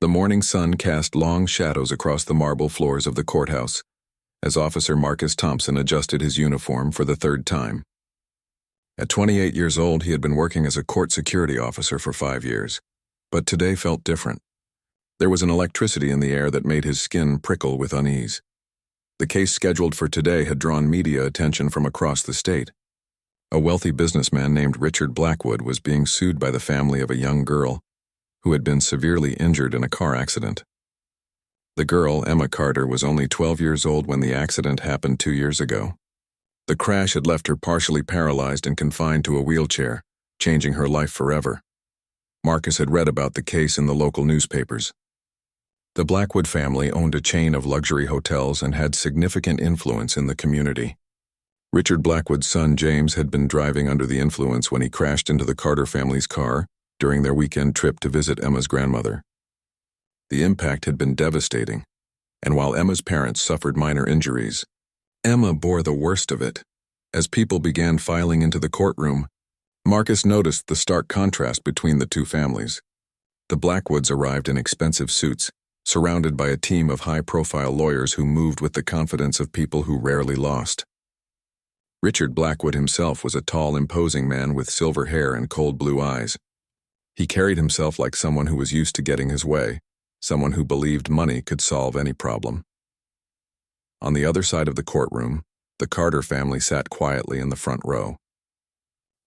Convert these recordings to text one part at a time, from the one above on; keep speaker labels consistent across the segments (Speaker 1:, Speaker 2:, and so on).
Speaker 1: The morning sun cast long shadows across the marble floors of the courthouse as Officer Marcus Thompson adjusted his uniform for the third time. At 28 years old, he had been working as a court security officer for 5 years, but today felt different. There was an electricity in the air that made his skin prickle with unease. The case scheduled for today had drawn media attention from across the state. A wealthy businessman named Richard Blackwood was being sued by the family of a young girl who had been severely injured in a car accident. The girl, Emma Carter, was only 12 years old when the accident happened 2 years ago. The crash had left her partially paralyzed and confined to a wheelchair, changing her life forever. Marcus had read about the case in the local newspapers. The Blackwood family owned a chain of luxury hotels and had significant influence in the community. Richard Blackwood's son James had been driving under the influence when he crashed into the Carter family's car during their weekend trip to visit Emma's grandmother. The impact had been devastating, and while Emma's parents suffered minor injuries, Emma bore the worst of it. As people began filing into the courtroom, Marcus noticed the stark contrast between the two families. The Blackwoods arrived in expensive suits, surrounded by a team of high-profile lawyers who moved with the confidence of people who rarely lost. Richard Blackwood himself was a tall, imposing man with silver hair and cold blue eyes. He carried himself like someone who was used to getting his way, someone who believed money could solve any problem. On the other side of the courtroom, the Carter family sat quietly in the front row.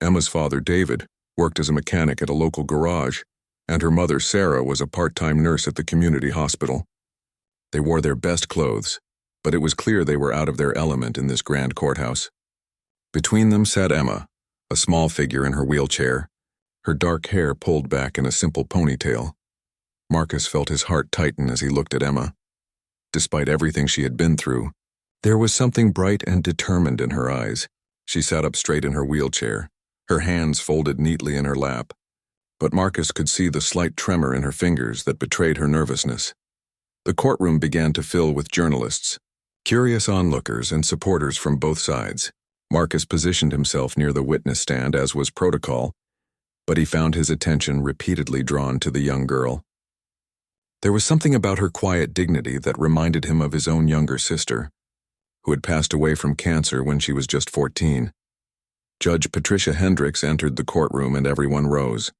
Speaker 1: Emma's father, David, worked as a mechanic at a local garage, and her mother, Sarah, was a part-time nurse at the community hospital. They wore their best clothes, but it was clear they were out of their element in this grand courthouse. Between them sat Emma, a small figure in her wheelchair, her dark hair pulled back in a simple ponytail. Marcus felt his heart tighten as he looked at Emma. Despite everything she had been through, there was something bright and determined in her eyes. She sat up straight in her wheelchair, her hands folded neatly in her lap, but Marcus could see the slight tremor in her fingers that betrayed her nervousness. The courtroom began to fill with journalists, curious onlookers and supporters from both sides. Marcus positioned himself near the witness stand as was protocol, but he found his attention repeatedly drawn to the young girl. There was something about her quiet dignity that reminded him of his own younger sister, who had passed away from cancer when she was just 14. Judge Patricia Hendricks entered the courtroom and everyone rose.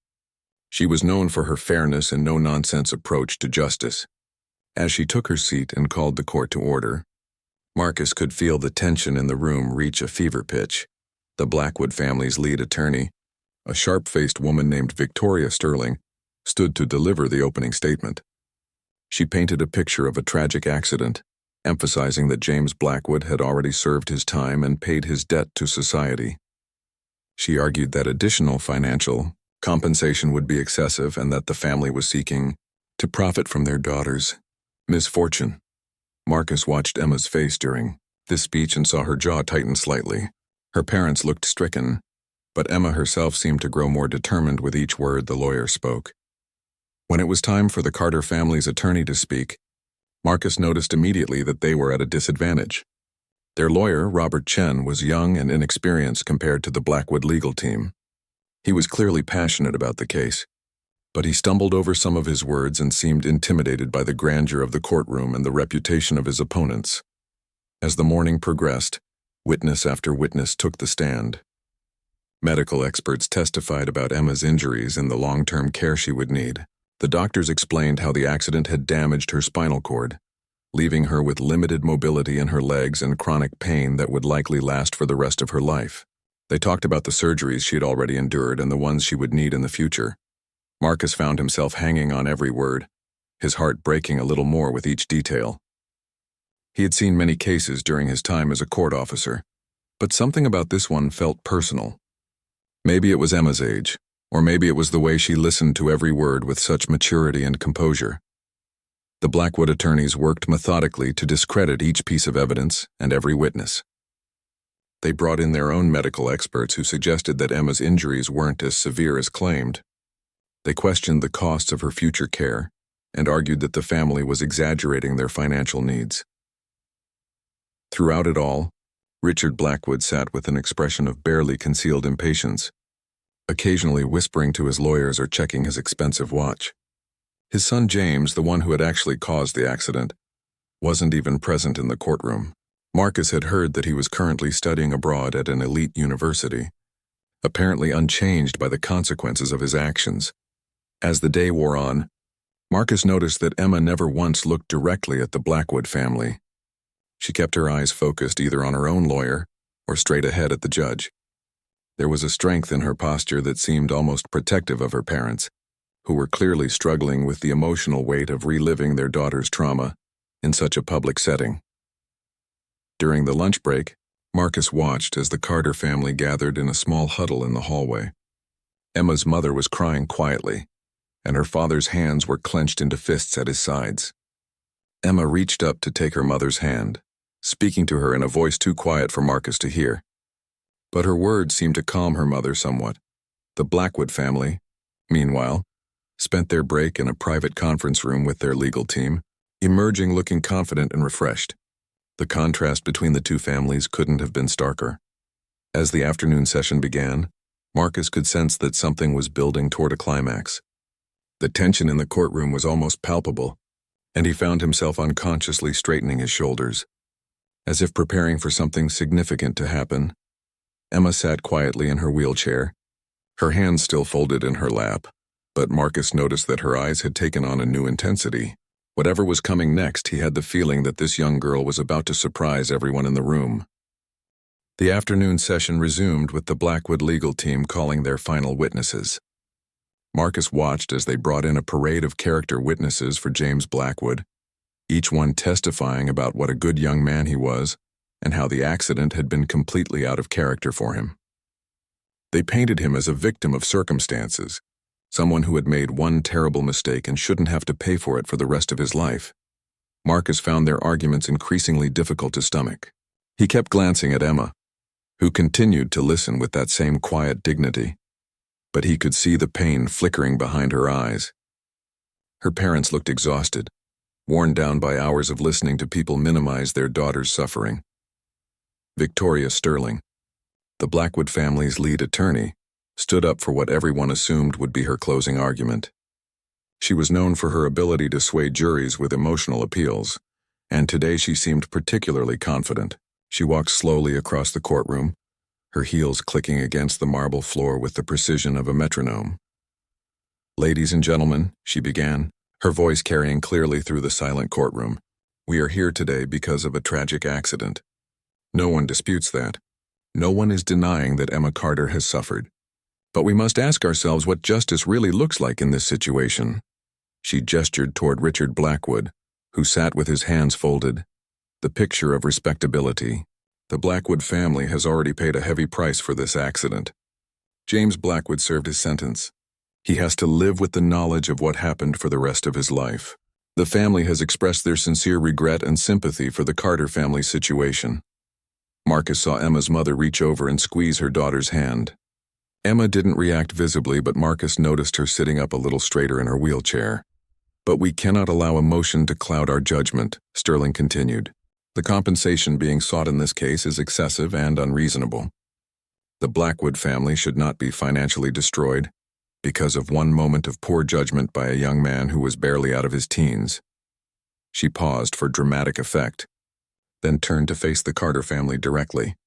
Speaker 1: She was known for her fairness and no-nonsense approach to justice. As she took her seat and called the court to order, Marcus could feel the tension in the room reach a fever pitch. The Blackwood family's lead attorney, a sharp-faced woman named Victoria Sterling, stood to deliver the opening statement. She painted a picture of a tragic accident, emphasizing that James Blackwood had already served his time and paid his debt to society. She argued that additional financial compensation would be excessive and that the family was seeking to profit from their daughter's misfortune. Marcus watched Emma's face during this speech and saw her jaw tighten slightly. Her parents looked stricken, but Emma herself seemed to grow more determined with each word the lawyer spoke. When it was time for the Carter family's attorney to speak, Marcus noticed immediately that they were at a disadvantage. Their lawyer, Robert Chen, was young and inexperienced compared to the Blackwood legal team. He was clearly passionate about the case, but he stumbled over some of his words and seemed intimidated by the grandeur of the courtroom and the reputation of his opponents. As the morning progressed, witness after witness took the stand. Medical experts testified about Emma's injuries and the long-term care she would need. The doctors explained how the accident had damaged her spinal cord, leaving her with limited mobility in her legs and chronic pain that would likely last for the rest of her life. They talked about the surgeries she had already endured and the ones she would need in the future. Marcus found himself hanging on every word, his heart breaking a little more with each detail. He had seen many cases during his time as a court officer, but something about this one felt personal. Maybe it was Emma's age, or maybe it was the way she listened to every word with such maturity and composure. The Blackwood attorneys worked methodically to discredit each piece of evidence and every witness. They brought in their own medical experts who suggested that Emma's injuries weren't as severe as claimed. They questioned the costs of her future care and argued that the family was exaggerating their financial needs. Throughout it all, Richard Blackwood sat with an expression of barely concealed impatience, occasionally whispering to his lawyers or checking his expensive watch. His son James, the one who had actually caused the accident, wasn't even present in the courtroom. Marcus had heard that he was currently studying abroad at an elite university, apparently unchanged by the consequences of his actions. As the day wore on, Marcus noticed that Emma never once looked directly at the Blackwood family. She kept her eyes focused either on her own lawyer or straight ahead at the judge. There was a strength in her posture that seemed almost protective of her parents, who were clearly struggling with the emotional weight of reliving their daughter's trauma in such a public setting. During the lunch break, Marcus watched as the Carter family gathered in a small huddle in the hallway. Emma's mother was crying quietly, and her father's hands were clenched into fists at his sides. Emma reached up to take her mother's hand, speaking to her in a voice too quiet for Marcus to hear. But her words seemed to calm her mother somewhat. The Blackwood family, meanwhile, spent their break in a private conference room with their legal team, emerging looking confident and refreshed. The contrast between the two families couldn't have been starker. As the afternoon session began, Marcus could sense that something was building toward a climax. The tension in the courtroom was almost palpable, and he found himself unconsciously straightening his shoulders. As if preparing for something significant to happen, Emma sat quietly in her wheelchair, her hands still folded in her lap, but Marcus noticed that her eyes had taken on a new intensity. Whatever was coming next, he had the feeling that this young girl was about to surprise everyone in the room. The afternoon session resumed with the Blackwood legal team calling their final witnesses. Marcus watched as they brought in a parade of character witnesses for James Blackwood, each one testifying about what a good young man he was and how the accident had been completely out of character for him. They painted him as a victim of circumstances, someone who had made one terrible mistake and shouldn't have to pay for it for the rest of his life. Marcus found their arguments increasingly difficult to stomach. He kept glancing at Emma, who continued to listen with that same quiet dignity, but he could see the pain flickering behind her eyes. Her parents looked exhausted, worn down by hours of listening to people minimize their daughter's suffering. Victoria Sterling, the Blackwood family's lead attorney, stood up for what everyone assumed would be her closing argument. She was known for her ability to sway juries with emotional appeals, and today she seemed particularly confident. She walked slowly across the courtroom, her heels clicking against the marble floor with the precision of a metronome. "Ladies and gentlemen," she began, her voice carrying clearly through the silent courtroom, "we are here today because of a tragic accident. No one disputes that. No one is denying that Emma Carter has suffered. But we must ask ourselves what justice really looks like in this situation." She gestured toward Richard Blackwood, who sat with his hands folded, the picture of respectability. The Blackwood family has already paid a heavy price for this accident. James Blackwood served his sentence. He has to live with the knowledge of what happened for the rest of his life. The family has expressed their sincere regret and sympathy for the Carter family's situation. Marcus saw Emma's mother reach over and squeeze her daughter's hand. Emma didn't react visibly, but Marcus noticed her sitting up a little straighter in her wheelchair. "But we cannot allow emotion to cloud our judgment," Sterling continued. "The compensation being sought in this case is excessive and unreasonable. The Blackwood family should not be financially destroyed because of one moment of poor judgment by a young man who was barely out of his teens." She paused for dramatic effect, then turned to face the Carter family directly.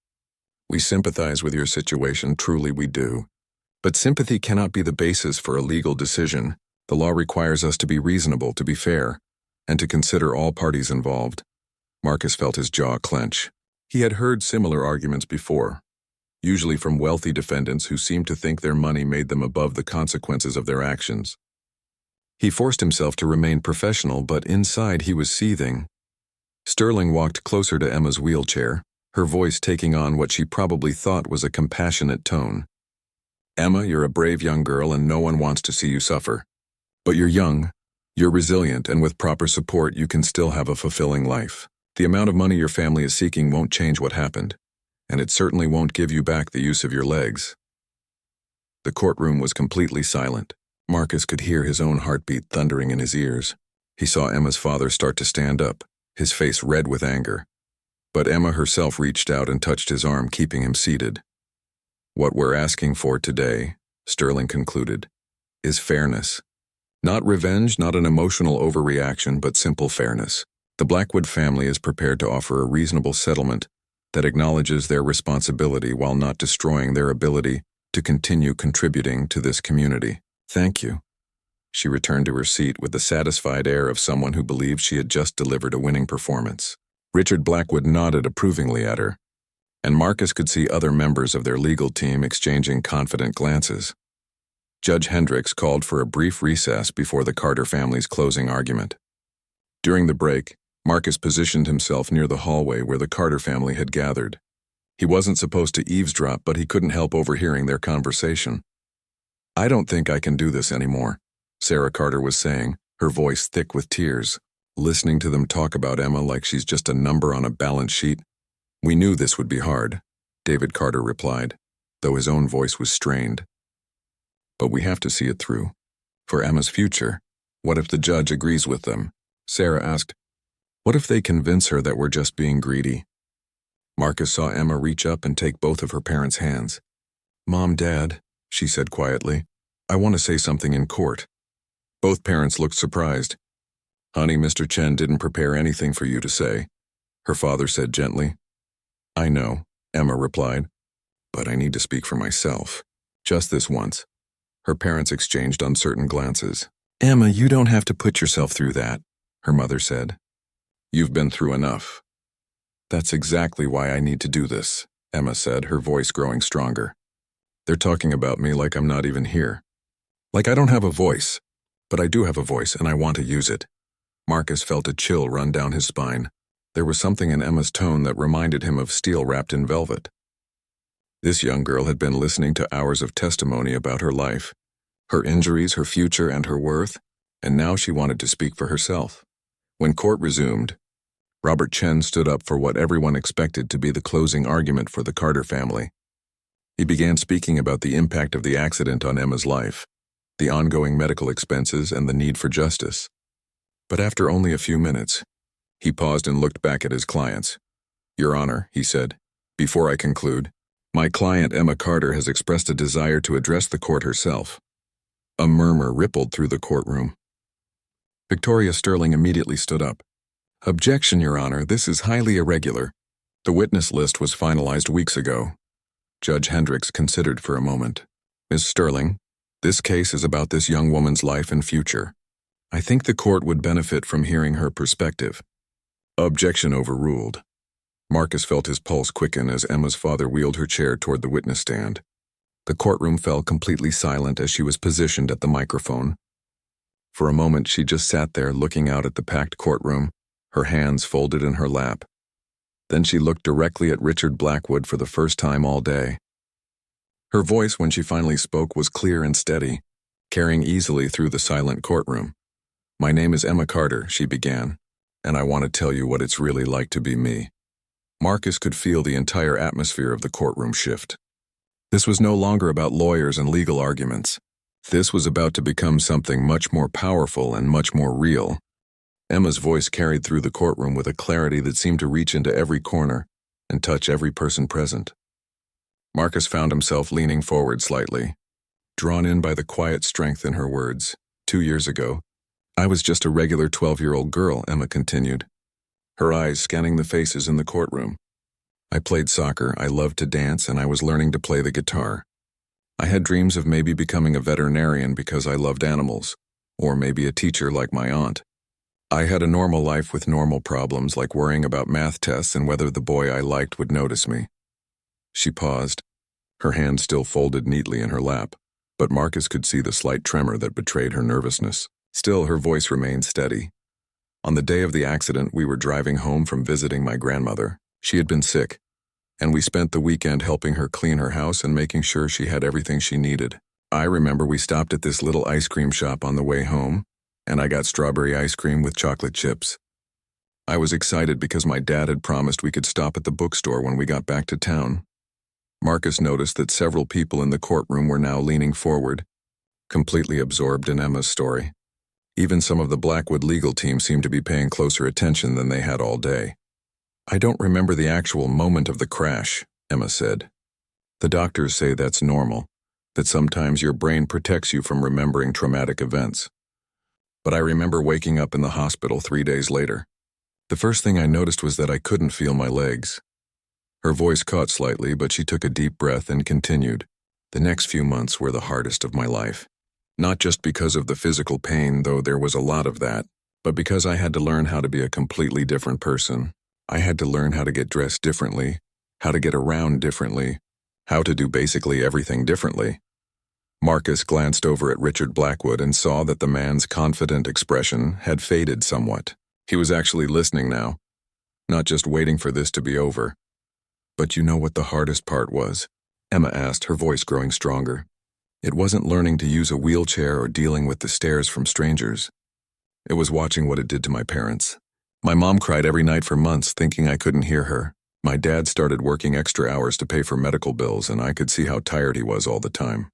Speaker 1: "We sympathize with your situation, truly we do. But sympathy cannot be the basis for a legal decision. The law requires us to be reasonable, to be fair, and to consider all parties involved." Marcus felt his jaw clench. He had heard similar arguments before, usually from wealthy defendants who seemed to think their money made them above the consequences of their actions. He forced himself to remain professional, but inside he was seething. Sterling walked closer to Emma's wheelchair, her voice taking on what she probably thought was a compassionate tone. "Emma, you're a brave young girl and no one wants to see you suffer. But you're young, you're resilient, and with proper support you can still have a fulfilling life. The amount of money your family is seeking won't change what happened, and it certainly won't give you back the use of your legs." The courtroom was completely silent. Marcus could hear his own heartbeat thundering in his ears. He saw Emma's father start to stand up, his face red with anger. But Emma herself reached out and touched his arm, keeping him seated. "What we're asking for today," Sterling concluded, "is fairness. Not revenge, not an emotional overreaction, but simple fairness. The Blackwood family is prepared to offer a reasonable settlement that acknowledges their responsibility while not destroying their ability to continue contributing to this community. Thank you. She returned to her seat with the satisfied air of someone who believed she had just delivered a winning performance. Richard Blackwood nodded approvingly at her, and Marcus could see other members of their legal team exchanging confident glances. Judge Hendricks called for a brief recess before the Carter family's closing argument. During the break, Marcus positioned himself near the hallway where the Carter family had gathered. He wasn't supposed to eavesdrop, but he couldn't help overhearing their conversation. "I don't think I can do this anymore," Sarah Carter was saying, her voice thick with tears. "Listening to them talk about Emma like she's just a number on a balance sheet." "We knew this would be hard," David Carter replied, though his own voice was strained. "But we have to see it through. For Emma's future, what if the judge agrees with them?" Sarah asked. "What if they convince her that we're just being greedy?" Marcus saw Emma reach up and take both of her parents' hands. "Mom, Dad," she said quietly, "I want to say something in court." Both parents looked surprised. "Honey, Mr. Chen didn't prepare anything for you to say," her father said gently. "I know," Emma replied, "but I need to speak for myself. Just this once." Her parents exchanged uncertain glances. "Emma, you don't have to put yourself through that," her mother said. "You've been through enough." "That's exactly why I need to do this," Emma said, her voice growing stronger. "They're talking about me like I'm not even here. Like I don't have a voice. But I do have a voice, and I want to use it." Marcus felt a chill run down his spine. There was something in Emma's tone that reminded him of steel wrapped in velvet. This young girl had been listening to hours of testimony about her life, her injuries, her future, and her worth, and now she wanted to speak for herself. When court resumed, Robert Chen stood up for what everyone expected to be the closing argument for the Carter family. He began speaking about the impact of the accident on Emma's life, the ongoing medical expenses, and the need for justice. But after only a few minutes, he paused and looked back at his clients. "Your Honor," he said, "before I conclude, my client Emma Carter has expressed a desire to address the court herself." A murmur rippled through the courtroom. Victoria Sterling immediately stood up. "Objection, Your Honor, this is highly irregular. The witness list was finalized weeks ago." Judge Hendricks considered for a moment. "Ms. Sterling, this case is about this young woman's life and future. I think the court would benefit from hearing her perspective." Objection overruled. Marcus felt his pulse quicken as Emma's father wheeled her chair toward the witness stand. The courtroom fell completely silent as she was positioned at the microphone. For a moment, she just sat there looking out at the packed courtroom, her hands folded in her lap. Then she looked directly at Richard Blackwood for the first time all day. Her voice, when she finally spoke, was clear and steady, carrying easily through the silent courtroom. "My name is Emma Carter," she began, "and I want to tell you what it's really like to be me." Marcus could feel the entire atmosphere of the courtroom shift. This was no longer about lawyers and legal arguments. This was about to become something much more powerful and much more real. Emma's voice carried through the courtroom with a clarity that seemed to reach into every corner and touch every person present. Marcus found himself leaning forward slightly, drawn in by the quiet strength in her words. 2 years ago, I was just a regular 12-year-old girl, Emma continued, her eyes scanning the faces in the courtroom. I played soccer, I loved to dance, and I was learning to play the guitar. I had dreams of maybe becoming a veterinarian because I loved animals, or maybe a teacher like my aunt. I had a normal life with normal problems like worrying about math tests and whether the boy I liked would notice me. She paused, her hand still folded neatly in her lap, but Marcus could see the slight tremor that betrayed her nervousness. Still, her voice remained steady. On the day of the accident, we were driving home from visiting my grandmother. She had been sick, and we spent the weekend helping her clean her house and making sure she had everything she needed. I remember we stopped at this little ice cream shop on the way home, and I got strawberry ice cream with chocolate chips. I was excited because my dad had promised we could stop at the bookstore when we got back to town. Marcus noticed that several people in the courtroom were now leaning forward, completely absorbed in Emma's story. Even some of the Blackwood legal team seemed to be paying closer attention than they had all day. I don't remember the actual moment of the crash, Emma said. The doctors say that's normal, that sometimes your brain protects you from remembering traumatic events. But I remember waking up in the hospital 3 days later. The first thing I noticed was that I couldn't feel my legs. Her voice caught slightly, but she took a deep breath and continued. The next few months were the hardest of my life. Not just because of the physical pain, though there was a lot of that, but because I had to learn how to be a completely different person. I had to learn how to get dressed differently, how to get around differently, how to do basically everything differently. Marcus glanced over at Richard Blackwood and saw that the man's confident expression had faded somewhat. He was actually listening now, not just waiting for this to be over. But you know what the hardest part was? Emma asked, her voice growing stronger. It wasn't learning to use a wheelchair or dealing with the stares from strangers. It was watching what it did to my parents. My mom cried every night for months, thinking I couldn't hear her. My dad started working extra hours to pay for medical bills, and I could see how tired he was all the time.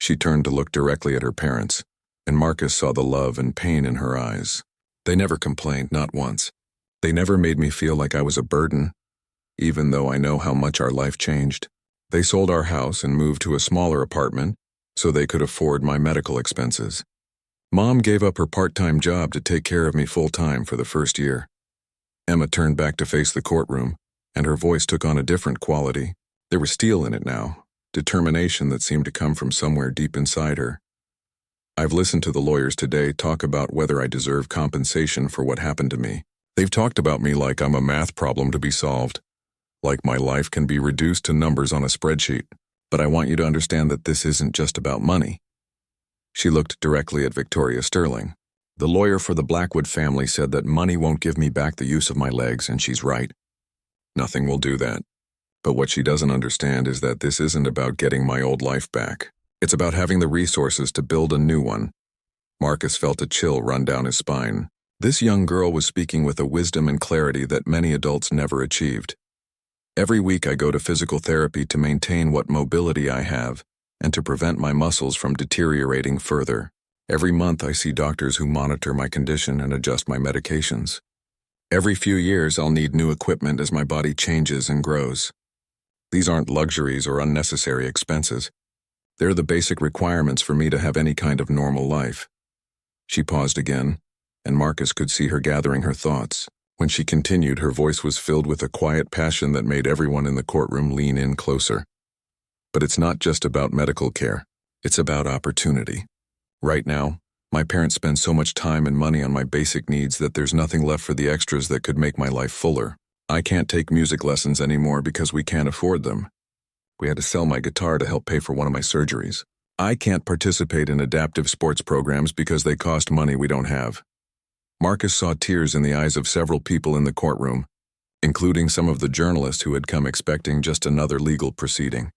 Speaker 1: She turned to look directly at her parents, and Marcus saw the love and pain in her eyes. They never complained, not once. They never made me feel like I was a burden, even though I know how much our life changed. They sold our house and moved to a smaller apartment so they could afford my medical expenses. Mom gave up her part-time job to take care of me full-time for the first year. Emma turned back to face the courtroom, and her voice took on a different quality. There was steel in it now, determination that seemed to come from somewhere deep inside her. I've listened to the lawyers today talk about whether I deserve compensation for what happened to me. They've talked about me like I'm a math problem to be solved, like my life can be reduced to numbers on a spreadsheet. But I want you to understand that this isn't just about money. She looked directly at Victoria Sterling. The lawyer for the Blackwood family said that money won't give me back the use of my legs, and she's right. Nothing will do that. But what she doesn't understand is that this isn't about getting my old life back. It's about having the resources to build a new one. Marcus felt a chill run down his spine. This young girl was speaking with a wisdom and clarity that many adults never achieved. Every week I go to physical therapy to maintain what mobility I have and to prevent my muscles from deteriorating further. Every month I see doctors who monitor my condition and adjust my medications. Every few years I'll need new equipment as my body changes and grows. These aren't luxuries or unnecessary expenses. They're the basic requirements for me to have any kind of normal life. She paused again, and Marcus could see her gathering her thoughts. When she continued, her voice was filled with a quiet passion that made everyone in the courtroom lean in closer. But it's not just about medical care. It's about opportunity. Right now, my parents spend so much time and money on my basic needs that there's nothing left for the extras that could make my life fuller. I can't take music lessons anymore because we can't afford them. We had to sell my guitar to help pay for one of my surgeries. I can't participate in adaptive sports programs because they cost money we don't have. Marcus saw tears in the eyes of several people in the courtroom, including some of the journalists who had come expecting just another legal proceeding.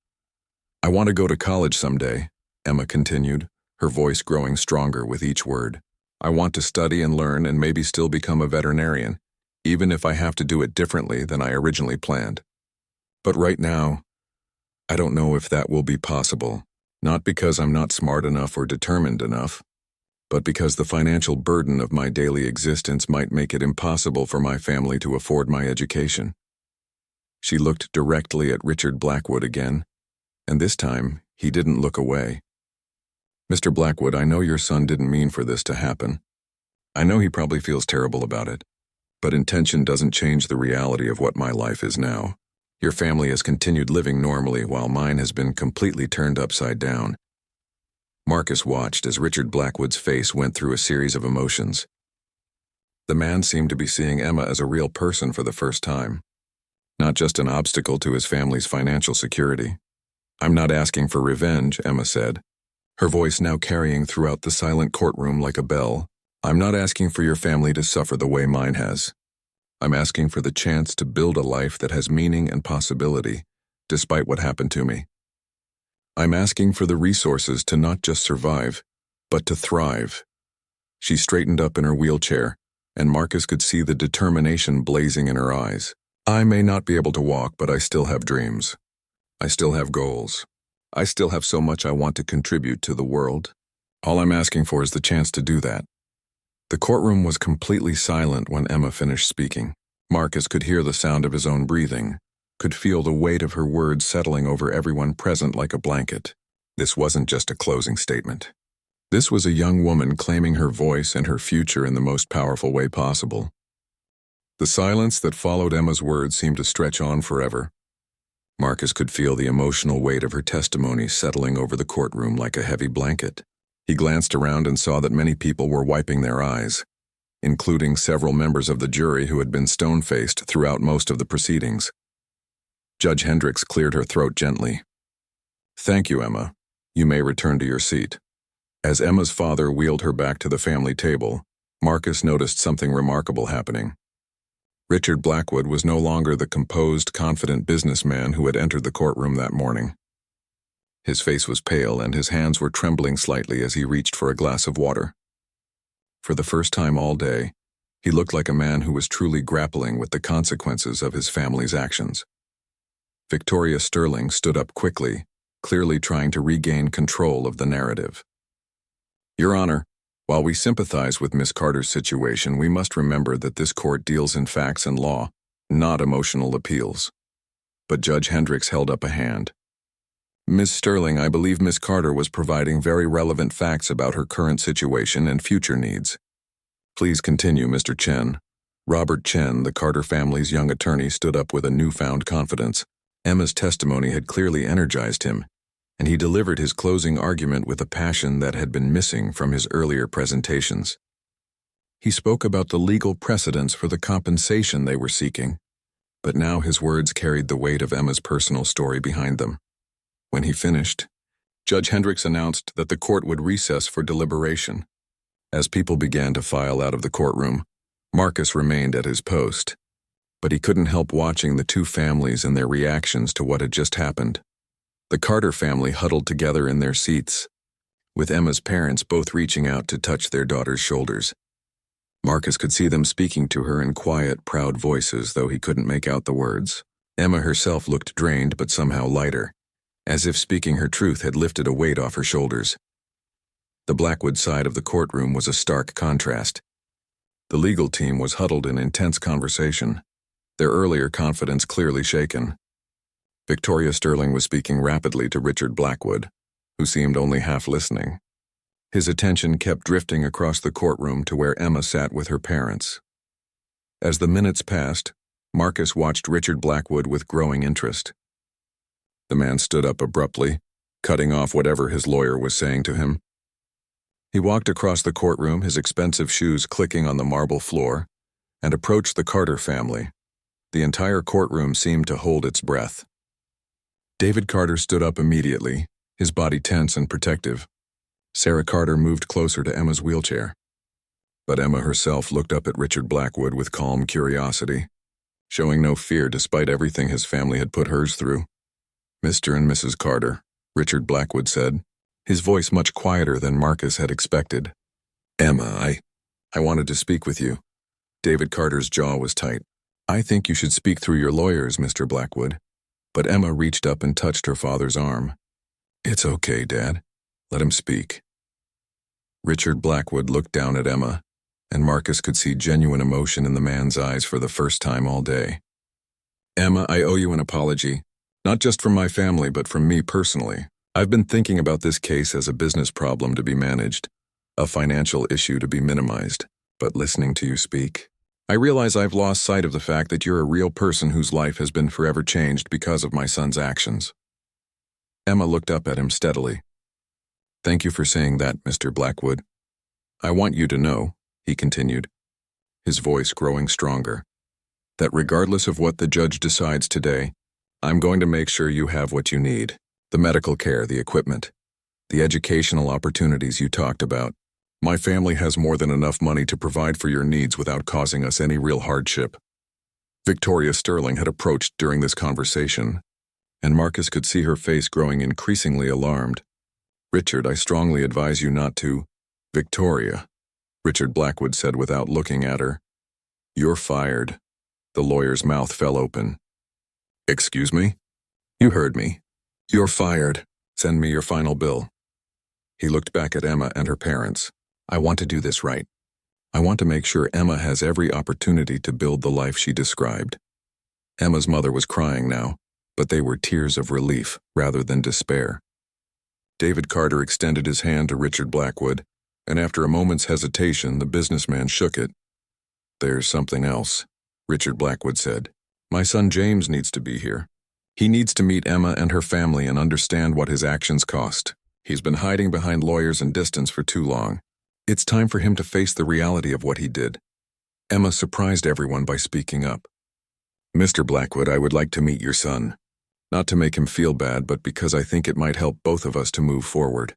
Speaker 1: I want to go to college someday, Emma continued, her voice growing stronger with each word. I want to study and learn and maybe still become a veterinarian, even if I have to do it differently than I originally planned. But right now, I don't know if that will be possible, not because I'm not smart enough or determined enough, but because the financial burden of my daily existence might make it impossible for my family to afford my education. She looked directly at Richard Blackwood again, and this time he didn't look away. Mr. Blackwood, I know your son didn't mean for this to happen. I know he probably feels terrible about it, but intention doesn't change the reality of what my life is now. Your family has continued living normally while mine has been completely turned upside down. Marcus watched as Richard Blackwood's face went through a series of emotions. The man seemed to be seeing Emma as a real person for the first time, not just an obstacle to his family's financial security. I'm not asking for revenge, Emma said, her voice now carrying throughout the silent courtroom like a bell. I'm not asking for your family to suffer the way mine has. I'm asking for the chance to build a life that has meaning and possibility, despite what happened to me. I'm asking for the resources to not just survive, but to thrive. She straightened up in her wheelchair, and Marcus could see the determination blazing in her eyes. I may not be able to walk, but I still have dreams. I still have goals. I still have so much I want to contribute to the world. All I'm asking for is the chance to do that. The courtroom was completely silent when Emma finished speaking. Marcus could hear the sound of his own breathing, could feel the weight of her words settling over everyone present like a blanket. This wasn't just a closing statement. This was a young woman claiming her voice and her future in the most powerful way possible. The silence that followed Emma's words seemed to stretch on forever. Marcus could feel the emotional weight of her testimony settling over the courtroom like a heavy blanket. He glanced around and saw that many people were wiping their eyes, including several members of the jury who had been stone-faced throughout most of the proceedings. Judge Hendricks cleared her throat gently. "Thank you, Emma. You may return to your seat." As Emma's father wheeled her back to the family table, Marcus noticed something remarkable happening. Richard Blackwood was no longer the composed, confident businessman who had entered the courtroom that morning. His face was pale and his hands were trembling slightly as he reached for a glass of water. For the first time all day, he looked like a man who was truly grappling with the consequences of his family's actions. Victoria Sterling stood up quickly, clearly trying to regain control of the narrative. "Your Honor, while we sympathize with Miss Carter's situation, we must remember that this court deals in facts and law, not emotional appeals." But Judge Hendricks held up a hand. "Miss Sterling, I believe Miss Carter was providing very relevant facts about her current situation and future needs. Please continue, Mr. Chen." Robert Chen, the Carter family's young attorney, stood up with a newfound confidence. Emma's testimony had clearly energized him, and he delivered his closing argument with a passion that had been missing from his earlier presentations. He spoke about the legal precedents for the compensation they were seeking, but now his words carried the weight of Emma's personal story behind them. When he finished, Judge Hendricks announced that the court would recess for deliberation. As people began to file out of the courtroom, Marcus remained at his post, but he couldn't help watching the two families and their reactions to what had just happened. The Carter family huddled together in their seats, with Emma's parents both reaching out to touch their daughter's shoulders. Marcus could see them speaking to her in quiet, proud voices, though he couldn't make out the words. Emma herself looked drained but somehow lighter, as if speaking her truth had lifted a weight off her shoulders. The Blackwood side of the courtroom was a stark contrast. The legal team was huddled in intense conversation, their earlier confidence clearly shaken. Victoria Sterling was speaking rapidly to Richard Blackwood, who seemed only half listening. His attention kept drifting across the courtroom to where Emma sat with her parents. As the minutes passed, Marcus watched Richard Blackwood with growing interest. The man stood up abruptly, cutting off whatever his lawyer was saying to him. He walked across the courtroom, his expensive shoes clicking on the marble floor, and approached the Carter family. The entire courtroom seemed to hold its breath. David Carter stood up immediately, his body tense and protective. Sarah Carter moved closer to Emma's wheelchair. But Emma herself looked up at Richard Blackwood with calm curiosity, showing no fear despite everything his family had put hers through. "Mr. and Mrs. Carter," Richard Blackwood said, his voice much quieter than Marcus had expected. "Emma, I wanted to speak with you." David Carter's jaw was tight. "I think you should speak through your lawyers, Mr. Blackwood." But Emma reached up and touched her father's arm. "It's okay, Dad. Let him speak." Richard Blackwood looked down at Emma, and Marcus could see genuine emotion in the man's eyes for the first time all day. "Emma, I owe you an apology, not just from my family, but from me personally. I've been thinking about this case as a business problem to be managed, a financial issue to be minimized, but listening to you speak, I realize I've lost sight of the fact that you're a real person whose life has been forever changed because of my son's actions." Emma looked up at him steadily. "Thank you for saying that, Mr. Blackwood. I want you to know," he continued, his voice growing stronger, "that regardless of what the judge decides today, I'm going to make sure you have what you need. The medical care, the equipment, the educational opportunities you talked about. My family has more than enough money to provide for your needs without causing us any real hardship." Victoria Sterling had approached during this conversation, and Marcus could see her face growing increasingly alarmed. "Richard, I strongly advise you not to." "Victoria," Richard Blackwood said without looking at her. "You're fired." The lawyer's mouth fell open. "Excuse me?" "You heard me. You're fired. Send me your final bill." He looked back at Emma and her parents. "I want to do this right. I want to make sure Emma has every opportunity to build the life she described." Emma's mother was crying now, but they were tears of relief rather than despair. David Carter extended his hand to Richard Blackwood, and after a moment's hesitation, the businessman shook it. "There's something else," Richard Blackwood said. "My son James needs to be here. He needs to meet Emma and her family and understand what his actions cost. He's been hiding behind lawyers and distance for too long. It's time for him to face the reality of what he did." Emma surprised everyone by speaking up. "Mr. Blackwood, I would like to meet your son. Not to make him feel bad, but because I think it might help both of us to move forward."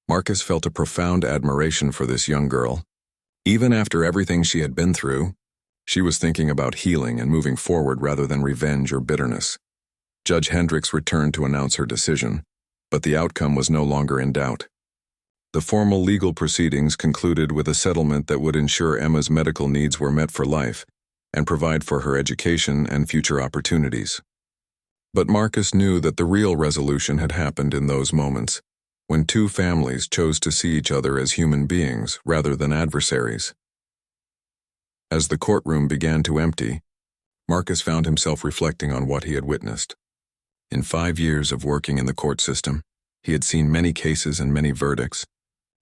Speaker 1: Marcus felt a profound admiration for this young girl. Even after everything she had been through, she was thinking about healing and moving forward rather than revenge or bitterness. Judge Hendricks returned to announce her decision, but the outcome was no longer in doubt. The formal legal proceedings concluded with a settlement that would ensure Emma's medical needs were met for life and provide for her education and future opportunities. But Marcus knew that the real resolution had happened in those moments, when two families chose to see each other as human beings rather than adversaries. As the courtroom began to empty, Marcus found himself reflecting on what he had witnessed. In 5 years of working in the court system, he had seen many cases and many verdicts,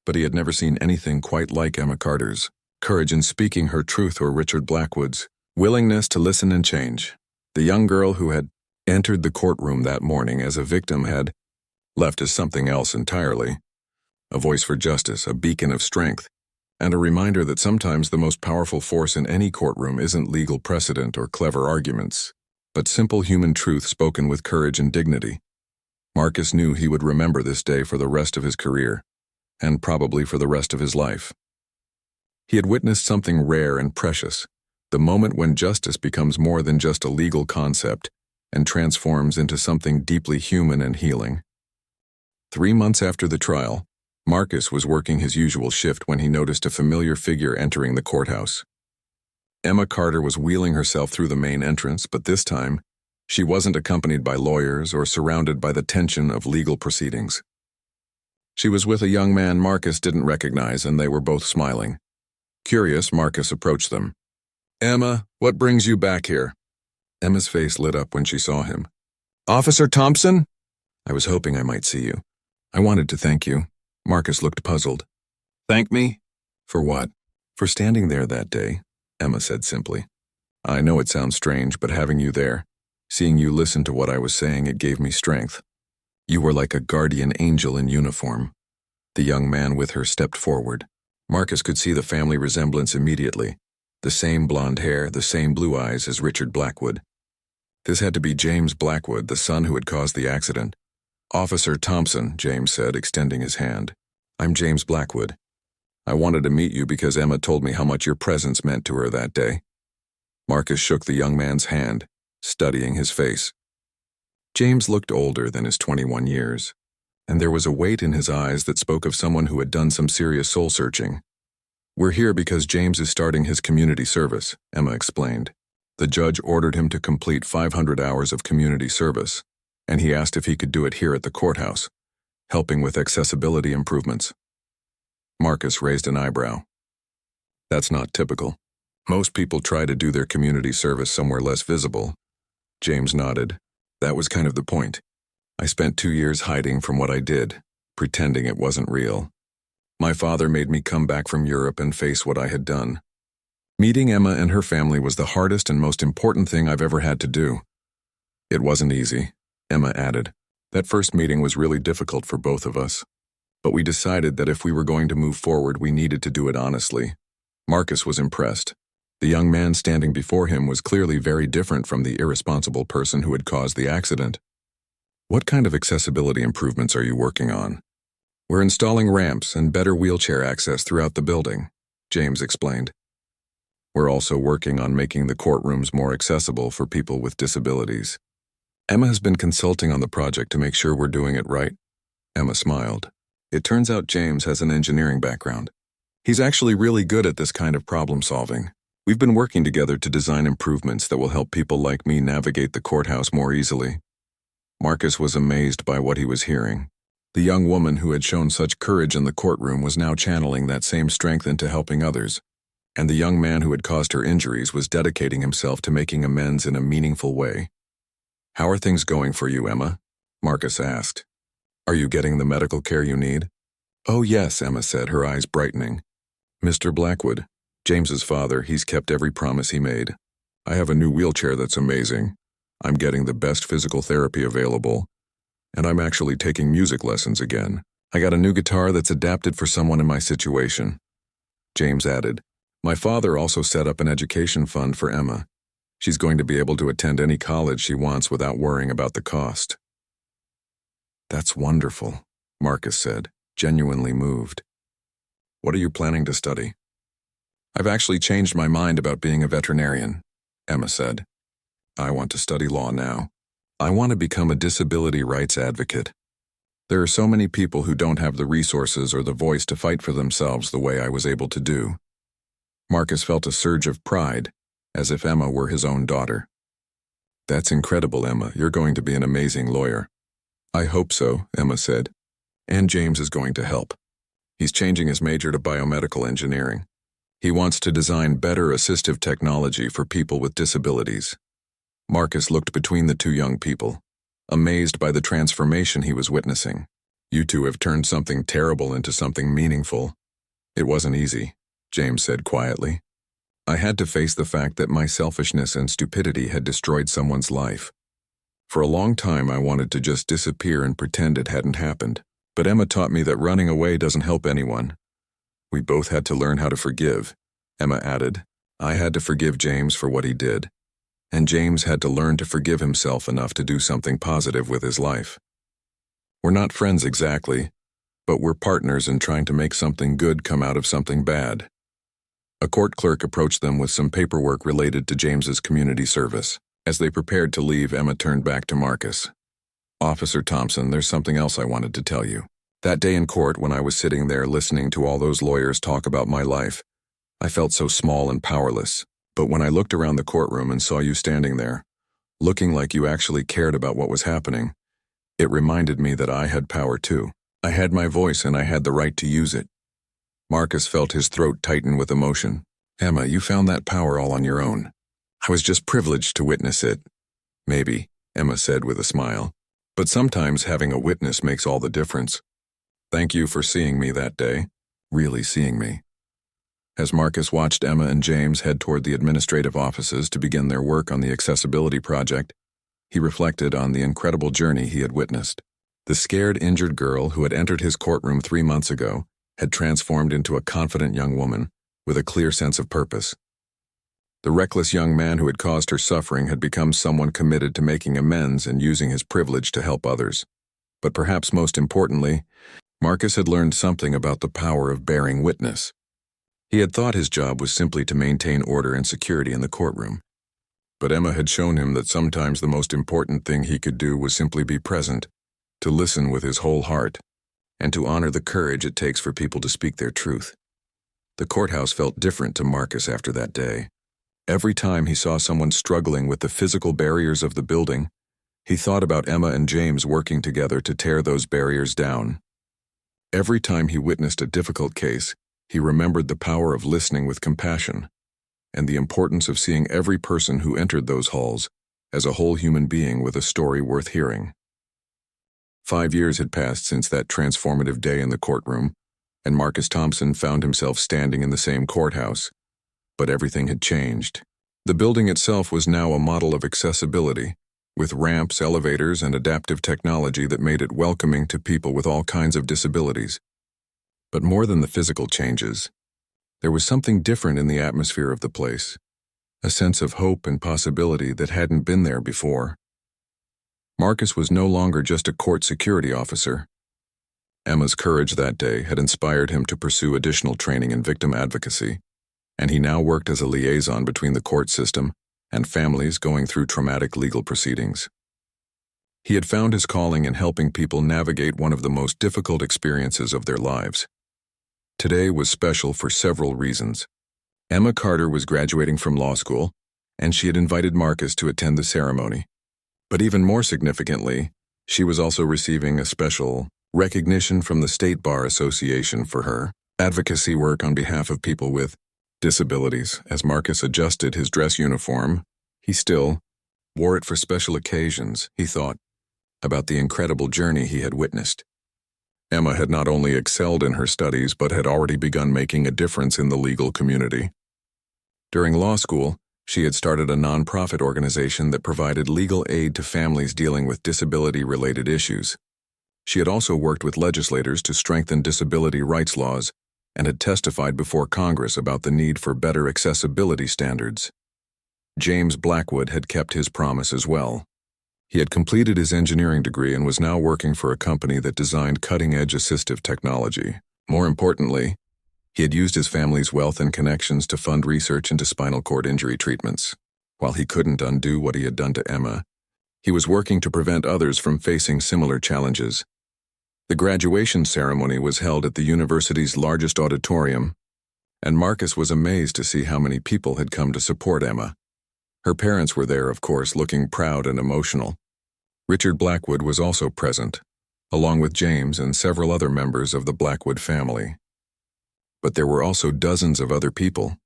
Speaker 1: but he had never seen anything quite like Emma Carter's courage in speaking her truth or Richard Blackwood's willingness to listen and change. The young girl who had entered the courtroom that morning as a victim had left as something else entirely. A voice for justice, a beacon of strength, and a reminder that sometimes the most powerful force in any courtroom isn't legal precedent or clever arguments, but simple human truth spoken with courage and dignity. Marcus knew he would remember this day for the rest of his career, and probably for the rest of his life. He had witnessed something rare and precious, the moment when justice becomes more than just a legal concept and transforms into something deeply human and healing. 3 months after the trial, Marcus was working his usual shift when he noticed a familiar figure entering the courthouse. Emma Carter was wheeling herself through the main entrance, but this time, she wasn't accompanied by lawyers or surrounded by the tension of legal proceedings. She was with a young man Marcus didn't recognize, and they were both smiling. Curious, Marcus approached them. "Emma, what brings you back here?" Emma's face lit up when she saw him. "Officer Thompson?" "I was hoping I might see you. I wanted to thank you." Marcus looked puzzled. "Thank me? For what?" "For standing there that day," Emma said simply. "I know it sounds strange, but having you there, seeing you listen to what I was saying, it gave me strength. You were like a guardian angel in uniform." The young man with her stepped forward. Marcus could see the family resemblance immediately. The same blonde hair, the same blue eyes as Richard Blackwood. This had to be James Blackwood, the son who had caused the accident. "Officer Thompson," James said, extending his hand. "I'm James Blackwood. I wanted to meet you because Emma told me how much your presence meant to her that day." Marcus shook the young man's hand, studying his face. James looked older than his 21 years, and there was a weight in his eyes that spoke of someone who had done some serious soul-searching. "We're here because James is starting his community service," Emma explained. "The judge ordered him to complete 500 hours of community service, and he asked if he could do it here at the courthouse, helping with accessibility improvements." Marcus raised an eyebrow. "That's not typical. Most people try to do their community service somewhere less visible." James nodded. "That was kind of the point. I spent 2 years hiding from what I did, pretending it wasn't real. My father made me come back from Europe and face what I had done. Meeting Emma and her family was the hardest and most important thing I've ever had to do." "It wasn't easy," Emma added. "That first meeting was really difficult for both of us. But we decided that if we were going to move forward, we needed to do it honestly." Marcus was impressed. The young man standing before him was clearly very different from the irresponsible person who had caused the accident. "What kind of accessibility improvements are you working on?" "We're installing ramps and better wheelchair access throughout the building," James explained. "We're also working on making the courtrooms more accessible for people with disabilities." "Emma has been consulting on the project to make sure we're doing it right." Emma smiled. "It turns out James has an engineering background. He's actually really good at this kind of problem solving. We've been working together to design improvements that will help people like me navigate the courthouse more easily." Marcus was amazed by what he was hearing. The young woman who had shown such courage in the courtroom was now channeling that same strength into helping others, and the young man who had caused her injuries was dedicating himself to making amends in a meaningful way. "How are things going for you, Emma?" Marcus asked. Are you getting the medical care you need? Oh yes, Emma said, her eyes brightening. Mr. Blackwood, James's father, he's kept every promise he made. I have a new wheelchair that's amazing. I'm getting the best physical therapy available. And I'm actually taking music lessons again. I got a new guitar that's adapted for someone in my situation. James added, my father also set up an education fund for Emma. She's going to be able to attend any college she wants without worrying about the cost. That's wonderful, Marcus said, genuinely moved. What are you planning to study? I've actually changed my mind about being a veterinarian, Emma said. I want to study law now. I want to become a disability rights advocate. There are so many people who don't have the resources or the voice to fight for themselves the way I was able to do. Marcus felt a surge of pride, as if Emma were his own daughter. That's incredible, Emma. You're going to be an amazing lawyer. I hope so, Emma said. And James is going to help. He's changing his major to biomedical engineering. He wants to design better assistive technology for people with disabilities. Marcus looked between the two young people, amazed by the transformation he was witnessing. You two have turned something terrible into something meaningful. It wasn't easy, James said quietly. I had to face the fact that my selfishness and stupidity had destroyed someone's life. For a long time, I wanted to just disappear and pretend it hadn't happened. But Emma taught me that running away doesn't help anyone. We both had to learn how to forgive, Emma added. I had to forgive James for what he did. And James had to learn to forgive himself enough to do something positive with his life. We're not friends exactly, but we're partners in trying to make something good come out of something bad. A court clerk approached them with some paperwork related to James's community service. As they prepared to leave, Emma turned back to Marcus. Officer Thompson, there's something else I wanted to tell you. That day in court, when I was sitting there listening to all those lawyers talk about my life, I felt so small and powerless. But when I looked around the courtroom and saw you standing there, looking like you actually cared about what was happening, it reminded me that I had power too. I had my voice and I had the right to use it. Marcus felt his throat tighten with emotion. Emma, you found that power all on your own. I was just privileged to witness it. Maybe, Emma said with a smile. But sometimes having a witness makes all the difference. Thank you for seeing me that day, really seeing me. As Marcus watched Emma and James head toward the administrative offices to begin their work on the accessibility project, he reflected on the incredible journey he had witnessed. The scared, injured girl who had entered his courtroom 3 months ago had transformed into a confident young woman with a clear sense of purpose. The reckless young man who had caused her suffering had become someone committed to making amends and using his privilege to help others. But perhaps most importantly, Marcus had learned something about the power of bearing witness. He had thought his job was simply to maintain order and security in the courtroom. But Emma had shown him that sometimes the most important thing he could do was simply be present, to listen with his whole heart, and to honor the courage it takes for people to speak their truth. The courthouse felt different to Marcus after that day. Every time he saw someone struggling with the physical barriers of the building, he thought about Emma and James working together to tear those barriers down. Every time he witnessed a difficult case, he remembered the power of listening with compassion and the importance of seeing every person who entered those halls as a whole human being with a story worth hearing. 5 years had passed since that transformative day in the courtroom, and Marcus Thompson found himself standing in the same courthouse. But everything had changed. The building itself was now a model of accessibility, with ramps, elevators, and adaptive technology that made it welcoming to people with all kinds of disabilities. But more than the physical changes, there was something different in the atmosphere of the place, a sense of hope and possibility that hadn't been there before. Marcus was no longer just a court security officer. Emma's courage that day had inspired him to pursue additional training in victim advocacy, and he now worked as a liaison between the court system and families going through traumatic legal proceedings. He had found his calling in helping people navigate one of the most difficult experiences of their lives. Today was special for several reasons. Emma Carter was graduating from law school, and she had invited Marcus to attend the ceremony. But even more significantly, she was also receiving a special recognition from the State Bar Association for her advocacy work on behalf of people with disabilities. As Marcus adjusted his dress uniform, he still wore it for special occasions. He thought about the incredible journey he had witnessed. Emma had not only excelled in her studies but had already begun making a difference in the legal community. During law school, she had started a nonprofit organization that provided legal aid to families dealing with disability-related issues. She had also worked with legislators to strengthen disability rights laws and had testified before Congress about the need for better accessibility standards. James Blackwood had kept his promise as well. He had completed his engineering degree and was now working for a company that designed cutting-edge assistive technology. More importantly, he had used his family's wealth and connections to fund research into spinal cord injury treatments. While he couldn't undo what he had done to Emma, he was working to prevent others from facing similar challenges. The graduation ceremony was held at the university's largest auditorium, and Marcus was amazed to see how many people had come to support Emma. Her parents were there, of course, looking proud and emotional. Richard Blackwood was also present, along with James and several other members of the Blackwood family. But there were also dozens of other people,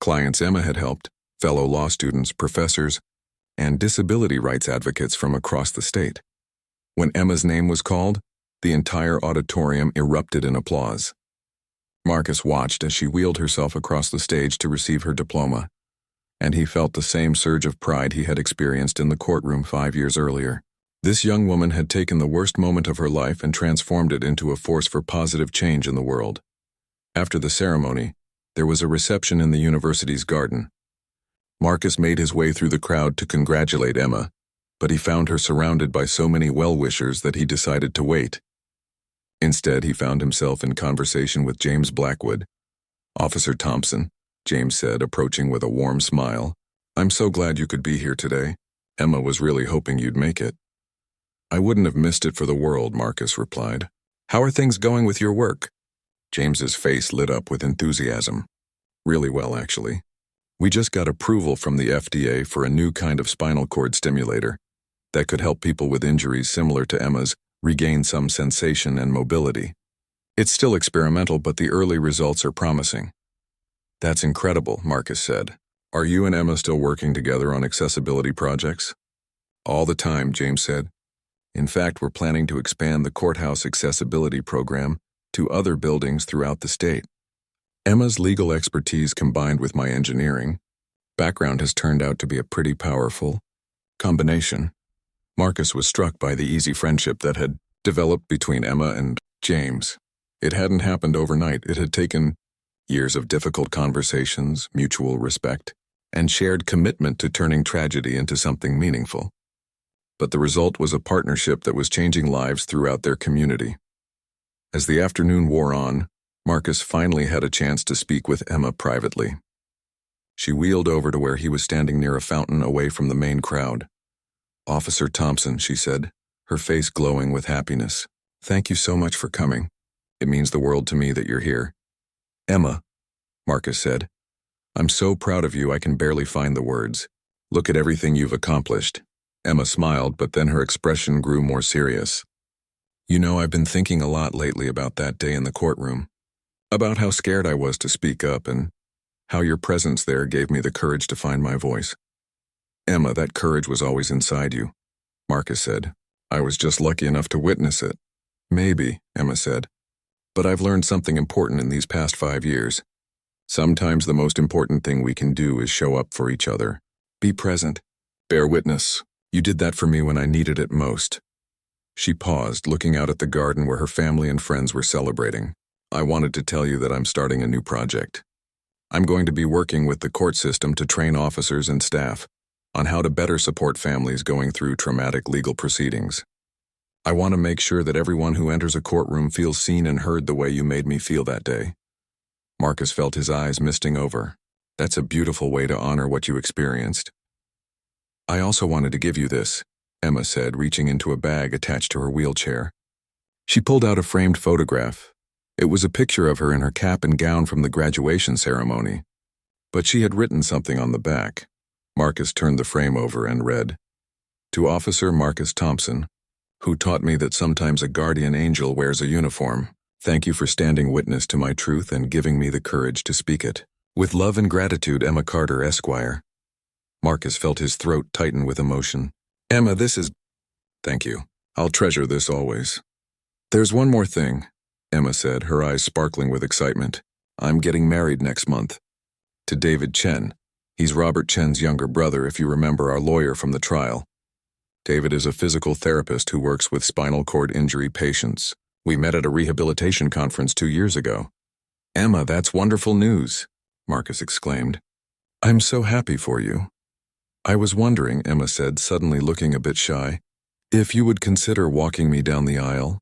Speaker 1: clients Emma had helped, fellow law students, professors, and disability rights advocates from across the state. When Emma's name was called, the entire auditorium erupted in applause. Marcus watched as she wheeled herself across the stage to receive her diploma, and he felt the same surge of pride he had experienced in the courtroom 5 years earlier. This young woman had taken the worst moment of her life and transformed it into a force for positive change in the world. After the ceremony, there was a reception in the university's garden. Marcus made his way through the crowd to congratulate Emma, but he found her surrounded by so many well-wishers that he decided to wait. Instead, he found himself in conversation with James Blackwood. "Officer Thompson," James said, approaching with a warm smile. "I'm so glad you could be here today. Emma was really hoping you'd make it." "I wouldn't have missed it for the world," Marcus replied. "How are things going with your work?" James's face lit up with enthusiasm. "Really well, actually. We just got approval from the FDA for a new kind of spinal cord stimulator that could help people with injuries similar to Emma's regain some sensation and mobility. It's still experimental, but the early results are promising." "That's incredible," Marcus said. "Are you and Emma still working together on accessibility projects?" "All the time," James said. "In fact, we're planning to expand the courthouse accessibility program to other buildings throughout the state." Emma's legal expertise combined with my engineering background has turned out to be a pretty powerful combination. Marcus was struck by the easy friendship that had developed between Emma and James. It hadn't happened overnight. It had taken years of difficult conversations, mutual respect, and shared commitment to turning tragedy into something meaningful. But the result was a partnership that was changing lives throughout their community. As the afternoon wore on, Marcus finally had a chance to speak with Emma privately. She wheeled over to where he was standing near a fountain away from the main crowd. "Officer Thompson," she said, her face glowing with happiness. "Thank you so much for coming. It means the world to me that you're here." "Emma," Marcus said, "I'm so proud of you I can barely find the words. Look at everything you've accomplished." Emma smiled, but then her expression grew more serious. "You know, I've been thinking a lot lately about that day in the courtroom, about how scared I was to speak up and how your presence there gave me the courage to find my voice." "Emma, that courage was always inside you," Marcus said. "I was just lucky enough to witness it." "Maybe," Emma said, "but I've learned something important in these past 5 years. Sometimes the most important thing we can do is show up for each other. Be present. Bear witness. You did that for me when I needed it most." She paused, looking out at the garden where her family and friends were celebrating. "I wanted to tell you that I'm starting a new project. I'm going to be working with the court system to train officers and staff on how to better support families going through traumatic legal proceedings. I want to make sure that everyone who enters a courtroom feels seen and heard the way you made me feel that day." Marcus felt his eyes misting over. "That's a beautiful way to honor what you experienced." "I also wanted to give you this," Emma said, reaching into a bag attached to her wheelchair. She pulled out a framed photograph. It was a picture of her in her cap and gown from the graduation ceremony, but she had written something on the back. Marcus turned the frame over and read, "To Officer Marcus Thompson, who taught me that sometimes a guardian angel wears a uniform. Thank you for standing witness to my truth and giving me the courage to speak it. With love and gratitude, Emma Carter, Esquire." Marcus felt his throat tighten with emotion. "Emma, this is—" "Thank you. I'll treasure this always." There's one more thing, Emma said, her eyes sparkling with excitement. I'm getting married next month. To David Chen. He's Robert Chen's younger brother, if you remember our lawyer from the trial. David is a physical therapist who works with spinal cord injury patients. We met at a rehabilitation conference 2 years ago. Emma, that's wonderful news, Marcus exclaimed. I'm so happy for you. I was wondering, Emma said, suddenly looking a bit shy, if you would consider walking me down the aisle.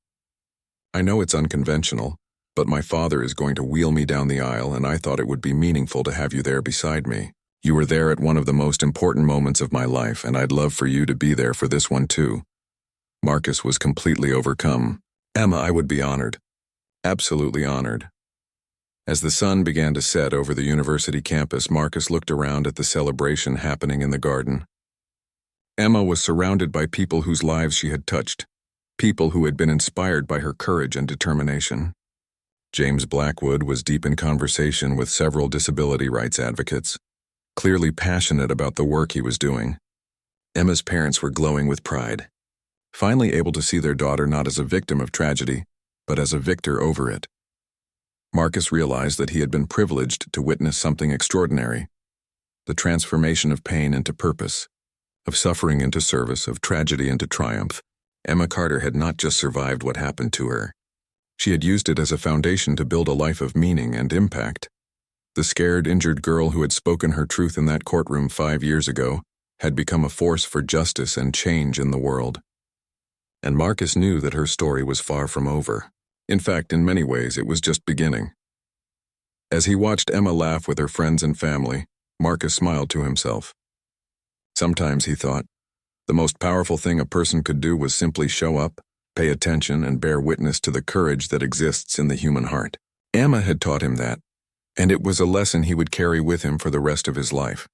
Speaker 1: I know it's unconventional, but my father is going to wheel me down the aisle, and I thought it would be meaningful to have you there beside me. You were there at one of the most important moments of my life, and I'd love for you to be there for this one too. Marcus was completely overcome. Emma, I would be honored. Absolutely honored. As the sun began to set over the university campus, Marcus looked around at the celebration happening in the garden. Emma was surrounded by people whose lives she had touched, people who had been inspired by her courage and determination. James Blackwood was deep in conversation with several disability rights advocates, clearly passionate about the work he was doing. Emma's parents were glowing with pride, finally able to see their daughter not as a victim of tragedy, but as a victor over it. Marcus realized that he had been privileged to witness something extraordinary, the transformation of pain into purpose, of suffering into service, of tragedy into triumph. Emma Carter had not just survived what happened to her. She had used it as a foundation to build a life of meaning and impact. The scared, injured girl who had spoken her truth in that courtroom 5 years ago had become a force for justice and change in the world. And Marcus knew that her story was far from over. In fact, in many ways, it was just beginning. As he watched Emma laugh with her friends and family, Marcus smiled to himself. Sometimes, he thought, the most powerful thing a person could do was simply show up, pay attention, and bear witness to the courage that exists in the human heart. Emma had taught him that, and it was a lesson he would carry with him for the rest of his life.